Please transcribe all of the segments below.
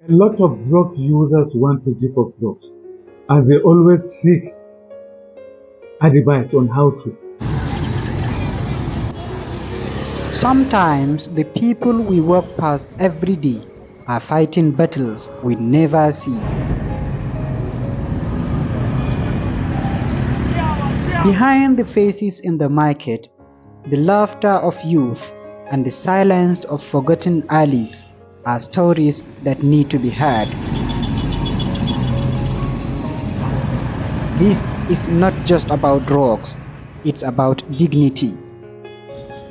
A lot of drug users want to give up drugs, and they always seek advice on how to. Sometimes the people we walk past every day are fighting battles we never see. Behind the faces in the market, the laughter of youth, and the silence of forgotten alleys are stories that need to be heard. This is not just about drugs, it's about dignity.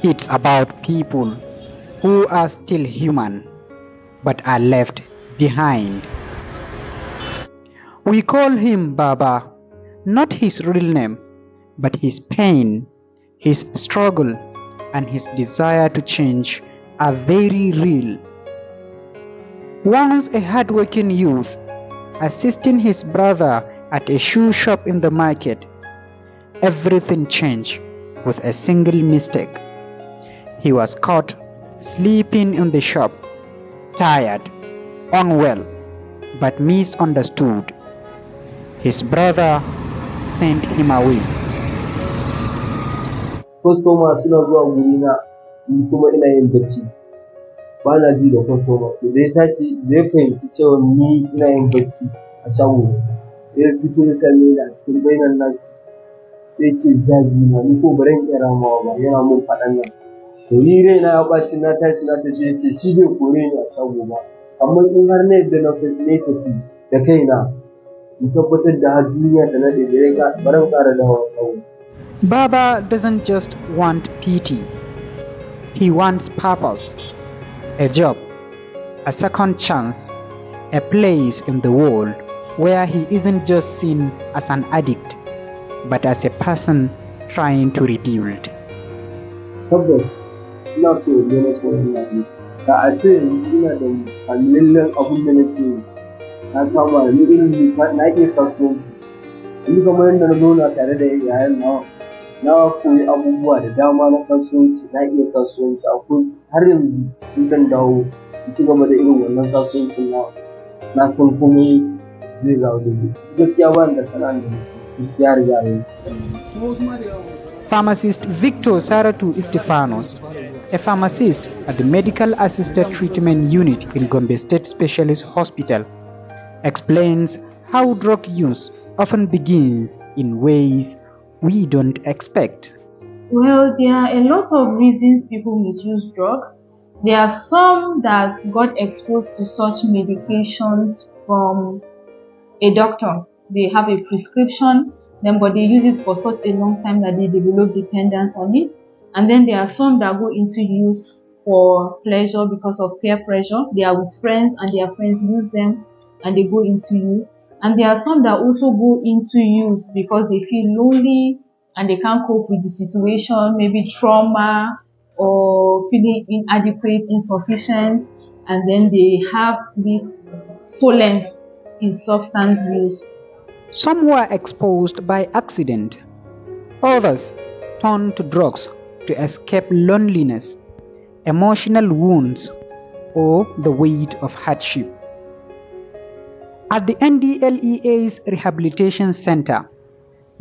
It's about people who are still human but are left behind. We call him Baaba, not his real name, but his pain, his struggle, and his desire to change are very real. Once a hardworking youth, assisting his brother at a shoe shop in the market, everything changed with a single mistake. He was caught sleeping in the shop, tired, unwell, but misunderstood. His brother sent him away. Kwastoma suna zuwa gurina, ni kuma ina yin bacci. Ba na ji da kwastoma. Da ya tashi, da ya fahimci cewa ni ina yin bacci a shago, ya fito ya same ni a cikin bainar nasu, sai ce zagi na, ni ko ba zan iya ramawa ba, yana mun faɗan nan. To ni raina ya ɓaci, na tashi na tafi, ya ce shi bai kore ni a shago ba, amma in har na yadda na tafi da kaina, in tabbatar da har duniya ta naɗe da ya ba zan ƙara dawowa shagonsa. Baaba doesn't just want pity. He wants purpose, a job, a second chance, a place in the world where he isn't just seen as an addict, but as a person trying to rebuild. Tabbas, ina so in daina shan wannan. Da a ce ina da kamillallen abin da nake yi, na kama ni irin na iya kasuwanci. Ni kamar yadda na zauna tare da yayan nawa, na koyi abubuwa da dama na kasuwanci, na iya kasuwanci. Akwai har yanzu in zan dawo in ci gaba da irin wannan kasuwancin na san komai zai dawo daidai. Gaskiya ba ni da sana'ar da nake, gaskiya riga ne. Pharmacist Victor Saratu Stefanos, a pharmacist at the Medical Assisted Treatment Unit in Gombe State Specialist Hospital, explains how drug use often begins in ways we don't expect. Well, there are a lot of reasons people misuse drugs. There are some that got exposed to such medications from a doctor. They have a prescription, but they use it for such a long time that they develop dependence on it. And then there are some that go into use for pleasure because of peer pressure. They are with friends and their friends use them and they go into use. And there are some that also go into use because they feel lonely and they can't cope with the situation, maybe trauma or feeling inadequate, insufficient, and then they have this solace in substance use. Some were exposed by accident. Others turned to drugs to escape loneliness, emotional wounds, or the weight of hardship. At the NDLEA's Rehabilitation Center,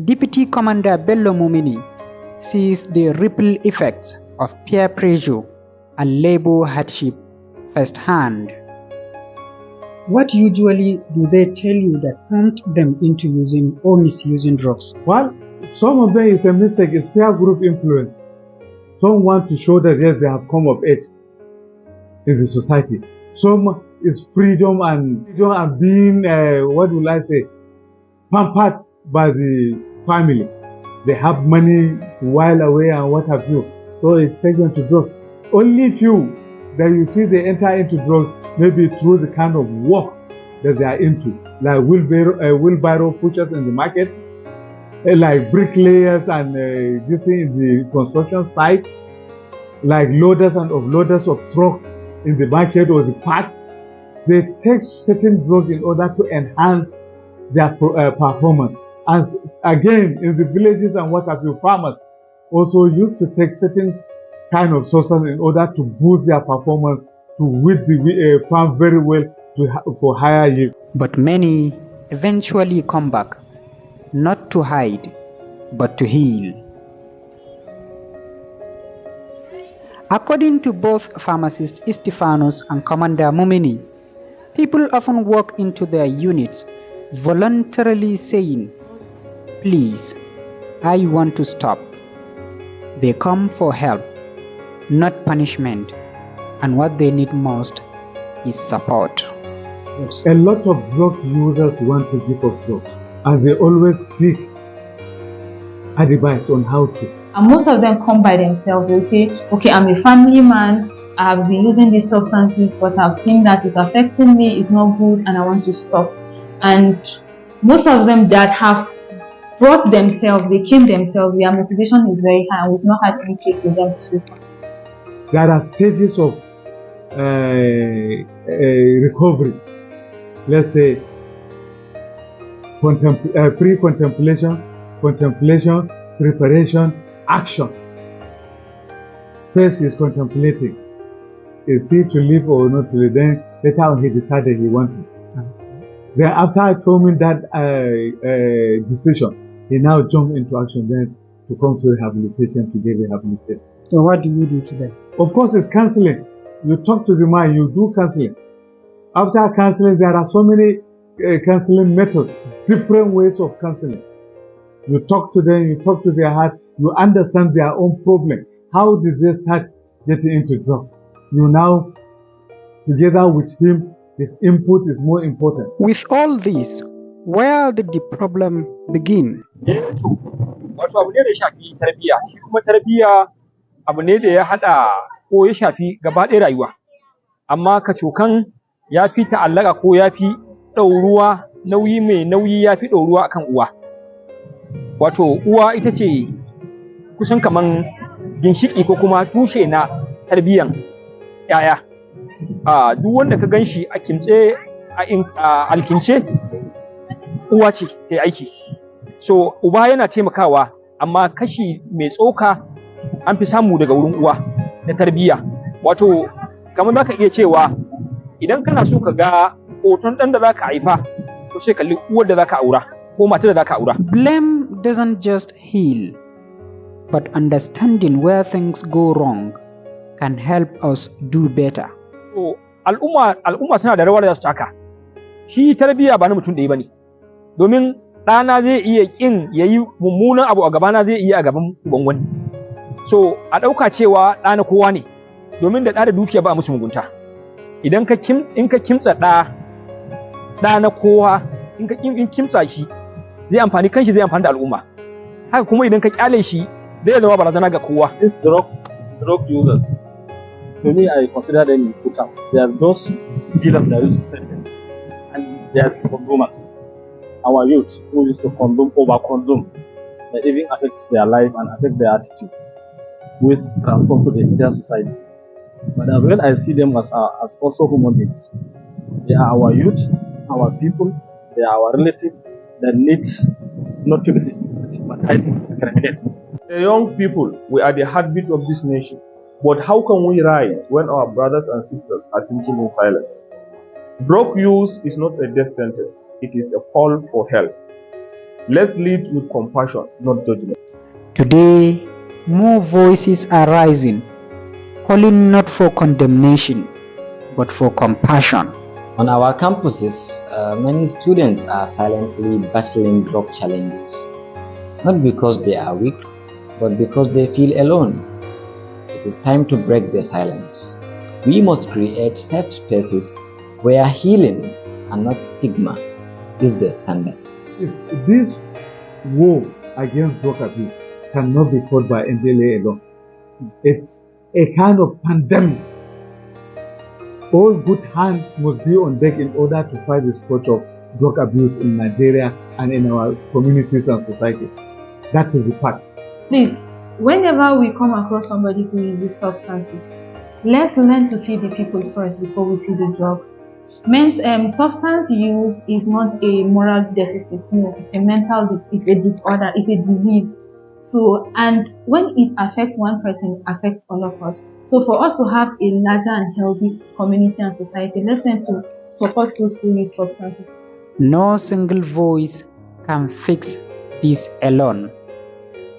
Deputy Commander Bello Mumini sees the ripple effects of peer pressure and labor hardship firsthand. What usually do they tell you that prompt them into using or misusing drugs? Well, some of them is a mistake, it's peer group influence. Some want to show that yes, they have come of age in the society. Some is freedom and being, what will I say, pampered by the family. They have money to while away and what have you. So it takes them to drugs. Only few that you see they enter into drugs maybe through the kind of work that they are into, like wheelbarrow pushers in the market, like bricklayers and this in the construction site, like loaders and offloaders of truck in the market or the park. They take certain drugs in order to enhance their performance. And again, in the villages and what have you, farmers also used to take certain kind of substance in order to boost their performance, to weed the farm very well for higher yield. But many eventually come back, not to hide, but to heal. According to both pharmacist Istifanos and Commander Mumini, people often walk into their units voluntarily saying, "Please, I want to stop." They come for help, not punishment, and what they need most is support. A lot of drug users want to give up drugs, and they always seek advice on how to. And most of them come by themselves. They'll say, okay, I'm a family man, I have been using these substances, but I've seen that it's affecting me, it's not good, and I want to stop. And most of them that have brought themselves, they came themselves, their motivation is very high, and we've not had any case with them so far. There are stages of recovery. Let's say pre-contemplation, contemplation, preparation, action. First is contemplating. Is he to live or not to live? Then later on he decided he wanted. Then after coming that decision, he now jumped into action then to come to rehabilitation, to get rehabilitation. So what do you do to them? Of course, it's counseling. You talk to the mind, you do counseling. After counseling, there are so many counseling methods, different ways of counseling. You talk to them, you talk to their heart, you understand their own problem. How did they start getting into drugs? You now, together with him, his input is more important. With all this, where did the problem begin? Wato abu ne da ya shafi tarbiyya, shi kuma tarbiyya abu ne da ya haɗa ko ya shafi gaba ɗaya rayuwa. Amma kacokan ya fi ta'allaka ko ya fi ɗauruwa, nauyi mai nauyi ya fi ɗauruwa akan uwa. Wato uwa ita ce kusan kaman ginshiƙi ko kuma tushe na tarbiyyan ‘ya'ya. Duk wanda ka gan shi a kimtse a alkince, uwa ce ta yi aiki. So uba yana taimakawa, amma kashi mai tsoka an fi samu daga wurin uwa na tarbiyya. Wato kamar za ka iya cewa idan kana so ka ga hoton ɗan da za ka haifa, to sai kalli uwar da za ka aura ko matar da za ka aura. Blame doesn't just heal, but understanding where things go wrong can help us do better. To al'umma suna da rawar da su taka. Shi tarbiyya ba na mutum ɗaya bane. Domin ɗana zai iya ƙin ya yi mummunan abu a gabana, zai iya a gaban uban wani. So a ɗauka cewa ɗa na kowa ne, domin da ɗa da dukiya ba a musu mugunta. Idan ka kimtsa ɗa na kowa, in kimtsa shi, zai amfani kanshi, zai amfani da al'umma. Haka kuma idan ka kyale shi, zai zama barazana ga kowa. These drug users, to me, I consider them in two camps. There are those dealers that used to sell them, and there are consumers. Our youth who used to over-consume, that even affects their life and affect their attitude, which transform to the entire society. But as well, I see them as also human beings. They are our youth, our people, they are our relatives that need not to be stigmatized and discriminated. The young people, we are the heartbeat of this nation. But how can we rise when our brothers and sisters are sinking in silence? Drug use is not a death sentence, it is a call for help. Let's lead with compassion, not judgment. Today, more voices are rising, calling not for condemnation, but for compassion. On our campuses, many students are silently battling drug challenges, not because they are weak, but because they feel alone. It is time to break their silence. We must create safe spaces where healing and not stigma is the standard. This war against drug abuse cannot be fought by NDLA alone. It's a kind of pandemic. All good hands must be on deck in order to fight the scourge of drug abuse in Nigeria and in our communities and society. That is the fact. Please, whenever we come across somebody who uses substances, let's learn to see the people first before we see the drugs. Substance use is not a moral deficit. No, it's a mental disorder. It's a disease. So, and when it affects one person, it affects all of us. So for us to have a larger and healthy community and society, let's learn to support those who use substances. No single voice can fix this alone,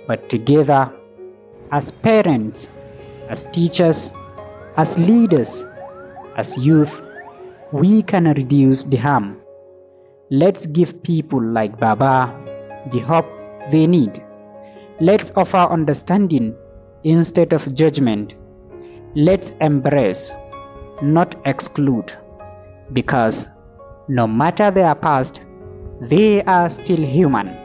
but together, as parents, as teachers, as leaders, as youth, we can reduce the harm. Let's give people like Baaba the hope they need. Let's offer understanding instead of judgment. Let's embrace, not exclude, because no matter their past, they are still human.